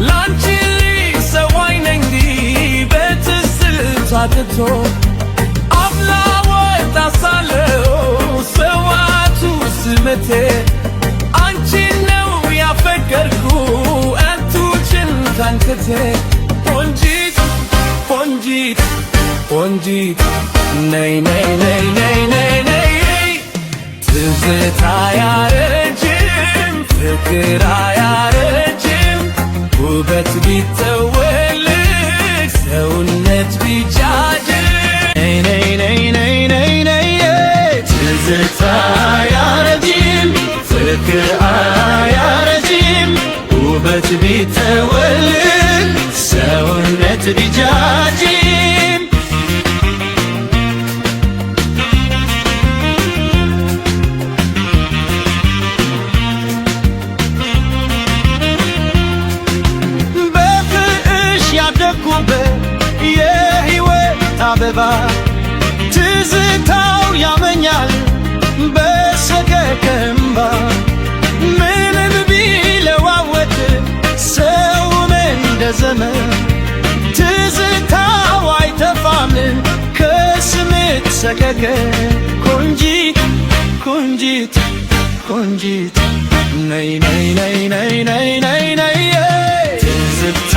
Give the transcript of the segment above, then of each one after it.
ላንቺ ሰው አይነኝ በትዝታቶ አፍላ ወጣሳለው ሰዋቱ ስመቴ አንቺን ነው ያፈቀርኩ አንቱችን ታንከቴ ቆንጂት ቆንጂት ቆንጂት ነይ ነይ ነይ ነይ ነይ ነይ ትዝታ አያረጅም ፍቅር አያረጅም ውበት ቢተወልቅ ሰውነት ቢጃጅም ነይ ነይ ነይ ነይ ነይ ነይ ትዝታ አያረጅም ፍቅር አያረጅም ውበት ቢተወልቅ ሰውነት ቢጃጅም በፍቅርሽ ያደግኩበት የሕይወት አበባ ትዝታው ያመኛል በሰቀቀን እምባ ምንም ቢለዋወጥ ሰውም እንደ ዘመን ትዝታው አይጠፋም ከስሜት ሰቀቀን ቆንጂት ቆንጂት ቆንጂት ነይ ነይ ነይ ነይ ነይ ነይ ነይ ትዝታ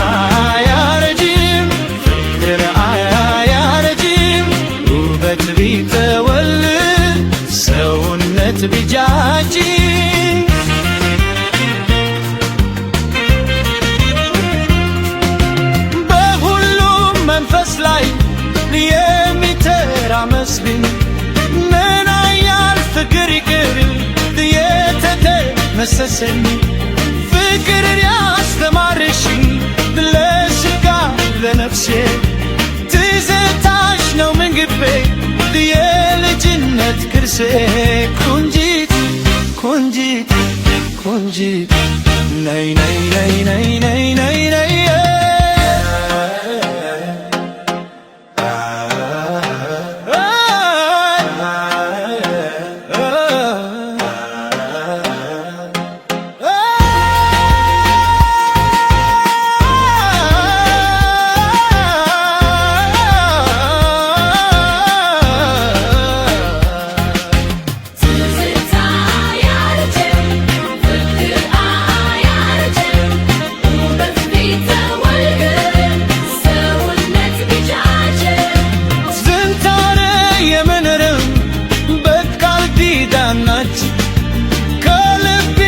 አያረጅም ፍቅር አያረጅም ውበት ቢተወልቅ ሰውነት ቢጃጅም በሁሉም መንፈስ ላይ የሚተራመስብኝ ምን ያህል ፍቅር ይቅር የተደመሰሰኝ ፍቅርን ያስተማርሽኝ ለሥጋ ለነፍሴ ትዝታሽ ነው ምግቤ የልጅነት ቅርሴ ቆንጂት ቆንጂት ቆንጂት ነይ ነይ ነይ ነይ ነይ ነይ ነይ ከልቤ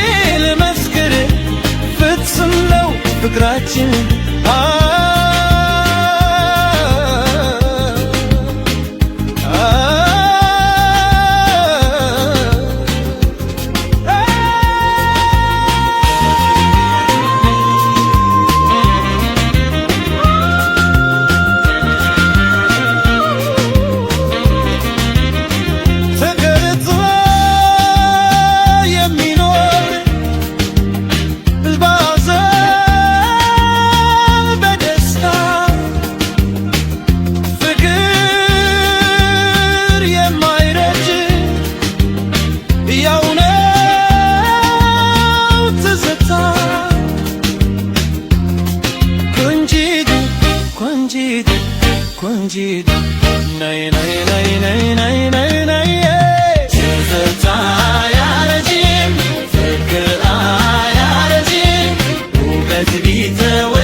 ልመስክር ፍጹም ነው ፍቅራችን ቆንጂት ነይ ነይ ነይ ነይ ነይ ነይ ነይ ትዝታ አያረጅም ፍቅር አያረጅም ውበት ቢተወልቅ